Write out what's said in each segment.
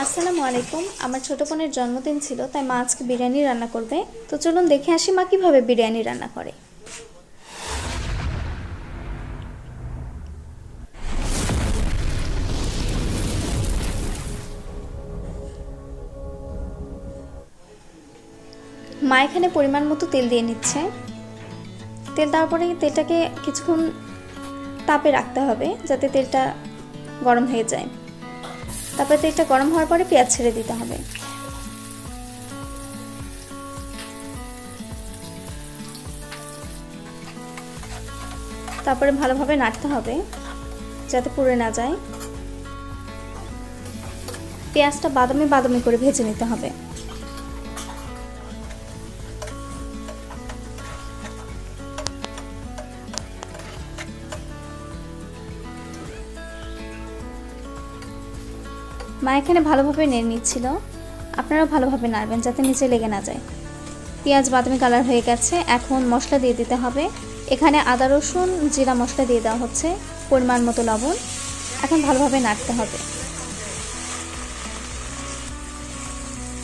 আসসালামু আলাইকুম। আমার ছোট বোনের জন্মদিন ছিল, তাই মা আজকে বিরিয়ানি রান্না করবে। তো চলুন দেখে আসি মা কিভাবে বিরিয়ানি রান্না করে। মা এখানে পরিমাণ মতো তেল দিয়ে নিচ্ছে। তেল দেওয়ার পরে তেলটাকে কিছুক্ষণ তাপে রাখতে হবে যাতে তেলটা গরম হয়ে যায়। তারপরে তেলটা গরম হওয়ার পরে পেঁয়াজ ছেড়ে দিতে হবে। তারপরে ভালোভাবে নাড়তে হবে যাতে পুড়ে না যায়। পেঁয়াজটা বাদামি বাদামি করে ভেজে নিতে হবে। মা এখানে ভালোভাবে নেড়ে নিচ্ছিল, আপনারাও ভালোভাবে নাড়বেন যাতে নিচে লেগে না যায়। পেঁয়াজ বাদামি কালার হয়ে গেছে, এখন মশলা দিয়ে দিতে হবে। এখানে আদা রসুন জিরা মশলা দিয়ে দেওয়া হচ্ছে, পরিমাণ মতো লবণ। এখন ভালোভাবে নাড়তে হবে।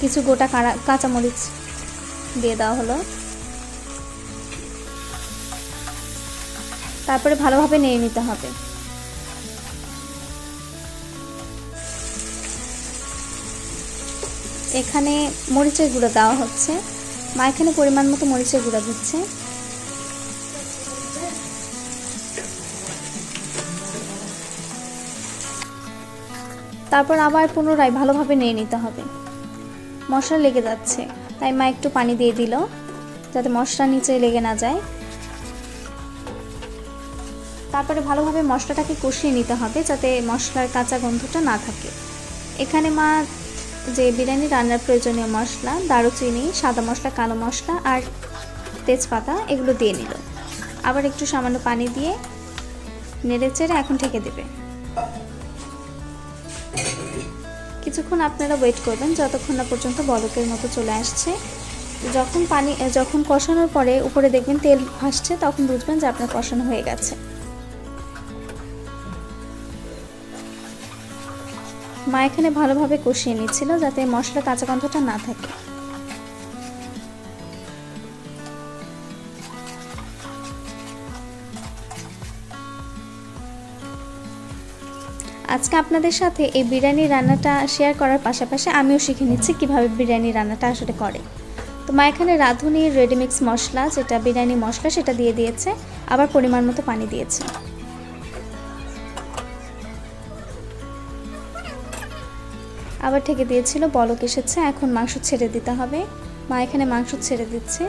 কিছু গোটা কাঁচামরিচ দিয়ে দেওয়া হলো। তারপরে ভালোভাবে নেড়ে নিতে হবে। এখানে মরিচের গুঁড়ো দেওয়া হচ্ছে, মা এখানে পরিমাণ মতো মরিচের গুঁড়ো দিচ্ছে। তারপর আবার পুনরায় ভালোভাবে নেড়ে নিতে হবে। মশলা লেগে যাচ্ছে, তাই মা একটু পানি দিয়ে দিল যাতে মশলা নিচে লেগে না যায়। তারপরে ভালোভাবে মশলাটাকে কষিয়ে নিতে হবে যাতে মশলার কাঁচা গন্ধটা না থাকে। এখানে মা যে বিরিয়ানি রান্নার প্রয়োজনীয় মশলা দারুচিনি, সাদা মশলা, কালো মশলা আর তেজপাতা এগুলো দিয়ে নিল। আবার একটু সামান্য পানি দিয়ে নেড়ে চেড়ে এখন ঢেকে দেবে। কিছুক্ষণ আপনারা ওয়েট করবেন যতক্ষণ না পর্যন্ত বলকের মতো চলে আসছে। যখন কষানোর পরে উপরে দেখবেন তেল ভাসছে, তখন বুঝবেন যে আপনার কষানো হয়ে গেছে। মা এখানে ভালোভাবে কষিয়ে নিচ্ছিল যাতে মশলা কাঁচা গন্ধটা না থাকে। আজকে আপনাদের সাথে এই বিরিয়ানি রান্নাটা শেয়ার করার পাশাপাশি আমিও শিখে নিচ্ছি কিভাবে বিরিয়ানি রান্নাটা আসলে করে। তো মা এখানে রাঁধুনি রেডিমিক্স মশলা, যেটা বিরিয়ানি মশলা, সেটা দিয়ে দিয়েছে। আবার পরিমাণ মতো পানি দিয়েছে। আবার ঢেকে দিয়েছিল, বলক এসেছে। এখন মাংস ছেড়ে দিতে হবে। মা এখানে মাংস ছেড়ে দিচ্ছে।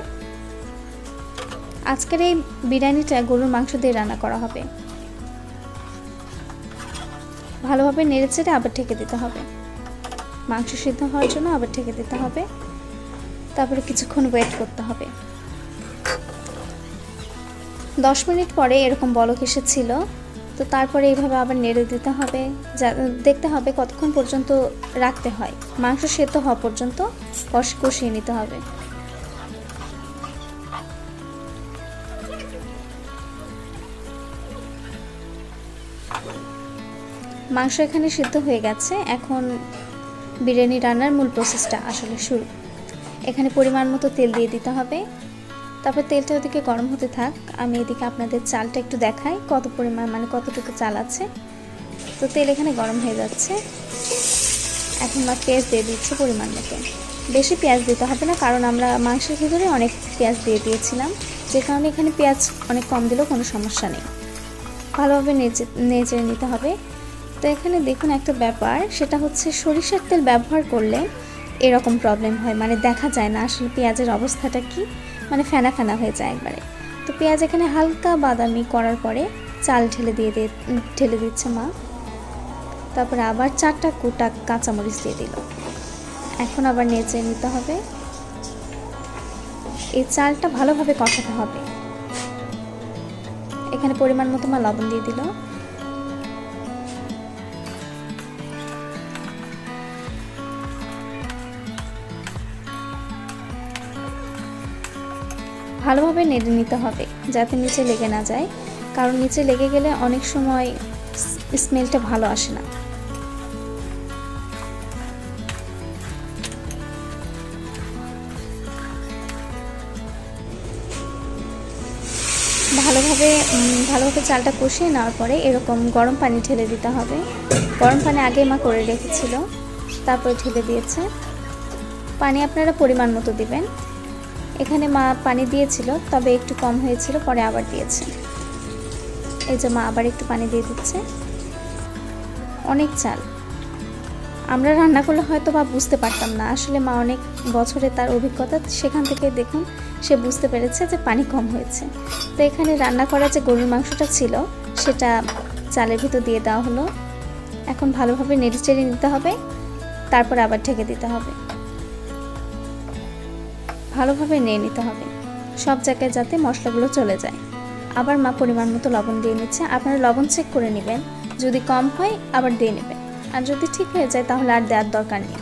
আজকের এই বিরিয়ানিটা গরুর মাংস দিয়ে রান্না করা হবে। ভালোভাবে নেড়ে চেড়ে আবার ঢেকে দিতে হবে। মাংস সিদ্ধ হওয়ার জন্য আবার ঢেকে দিতে হবে। তারপরে কিছুক্ষণ ওয়েট করতে হবে। 10 মিনিট পরে এরকম বলক এসেছিল। তো তারপরে এইভাবে আবার নেড়ে দিতে হবে। দেখতে হবে কতক্ষণ পর্যন্ত রাখতে হয়। মাংস সেদ্ধ হওয়া পর্যন্ত কষিয়ে নিতে হবে। মাংস এখানে সিদ্ধ হয়ে গেছে। এখন বিরিয়ানি রান্নার মূল প্রসেসটা আসলে শুরু। এখানে পরিমাণ মতো তেল দিয়ে দিতে হবে। তারপর তেলটা ওদিকে গরম হতে থাক, আমি এদিকে আপনাদের চালটা একটু দেখাই কত পরিমাণ, মানে কতটুকু চাল আছে। তো তেল এখানে গরম হয়ে যাচ্ছে। এখন মা পেঁয়াজ দিয়ে দিচ্ছে পরিমাণ মতো। বেশি পেঁয়াজ দিতে হবে না, কারণ আমরা মাংসের ভিতরে অনেক পেঁয়াজ দিয়ে দিয়েছিলাম, যে কারণে এখানে পেঁয়াজ অনেক কম দিলেও কোনো সমস্যা নেই। ভালোভাবে নেড়ে নিতে হবে। তো এখানে দেখুন একটা ব্যাপার, সেটা হচ্ছে সরিষার তেল ব্যবহার করলে এরকম প্রবলেম হয়, মানে দেখা যায় না আসলে পেঁয়াজের অবস্থাটা কি, মানে ফেনা ফেনা হয়ে যায় একবারে। তো পেঁয়াজ এখানে হালকা বাদামি করার পরে চাল ঢেলে দিচ্ছে মা। তারপরে আবার 4টা গোটা কাঁচামরিচ দিয়ে দিল। এখন আবার নেড়ে নিতে হবে। এই চালটা ভালোভাবে কষাতে হবে। এখানে পরিমাণ মতো মা লবণ দিয়ে দিল। ভালোভাবে নেড়ে নিতে হবে যাতে নিচে লেগে না যায়, কারণ নিচে লেগে গেলে অনেক সময় স্মেলটা ভালো আসে না। ভালোভাবে চালটা কষিয়ে নেওয়ার পরে এরকম গরম পানি ঢেলে দিতে হবে। গরম পানি আগে মা করে রেখেছিল, তারপরে ঢেলে দিয়েছে। পানি আপনারা পরিমাণ মতো দিবেন। এখানে মা পানি দিয়েছিল, তবে একটু কম হয়েছিল, পরে আবার দিয়েছে। এই যে মা আবার একটু পানি দিয়ে দিচ্ছে। অনেক চাল, আমরা রান্না করলে হয়তো বা বুঝতে পারতাম না, আসলে মা অনেক বছরে তার অভিজ্ঞতা, সেখান থেকে দেখুন সে বুঝতে পেরেছে যে পানি কম হয়েছে। তো এখানে রান্না করা যে গরুর মাংসটা ছিল সেটা চালের ভিতর দিয়ে দেওয়া হলো। এখন ভালোভাবে নেড়েচেড়ে নিতে হবে, তারপর আবার ঢেকে দিতে হবে। ভালোভাবে নিয়ে নিতে হবে সব জায়গায়, যাতে মশলাগুলো চলে যায়। আবার মা পরিমাণ মতো লবণ দিয়ে নিচ্ছে। আপনারা লবণ চেক করে নেবেন, যদি কম হয় আবার দিয়ে নেবেন, আর যদি ঠিক হয়ে যায় তাহলে আর দেওয়ার দরকার নেই।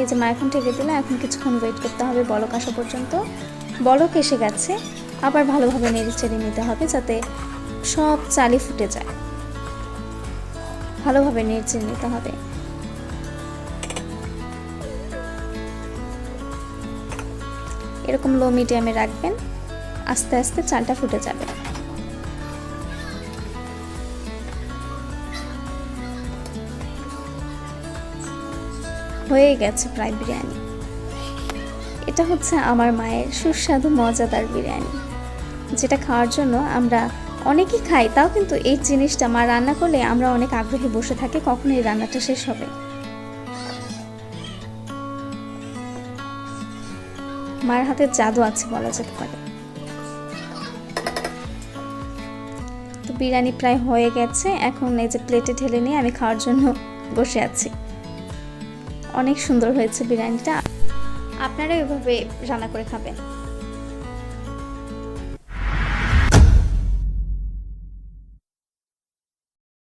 এই যে মা এখন ঢেকে দিলে, এখন কিছুক্ষণ ওয়েট করতে হবে বলক আসা পর্যন্ত। বলক এসে গেছে, আবার ভালোভাবে নেড়েচেড়ে নিতে হবে যাতে সব চালই ফুটে যায়। ভালোভাবে নেড়েচেড়ে নিতে হবে। এরকম লো মিডিয়ামে রাখবেন, আস্তে আস্তে চালটা ফুটে যাবে। হয়ে গেছে প্রায় বিরিয়ানি। এটা হচ্ছে আমার মায়ের সুস্বাদু মজাদার বিরিয়ানি, যেটা খাওয়ার জন্য আমরা অনেকেই খাই। তাও কিন্তু এই জিনিসটা মা রান্না করলে আমরা অনেক আগ্রহে বসে থাকি কখন এই রান্নাটা শেষ হবে। মার হাতে জাদু আছে বলা যেতে পারে। তো বিরিয়ানি প্রায় হয়ে গেছে, এখন এই যে প্লেটে ঢেলে নিয়ে আমি খাওয়ার জন্য বসে আছি। অনেক সুন্দর হয়েছে বিরিয়ানিটা, আপনারা এভাবে রান্না করে খাবেন।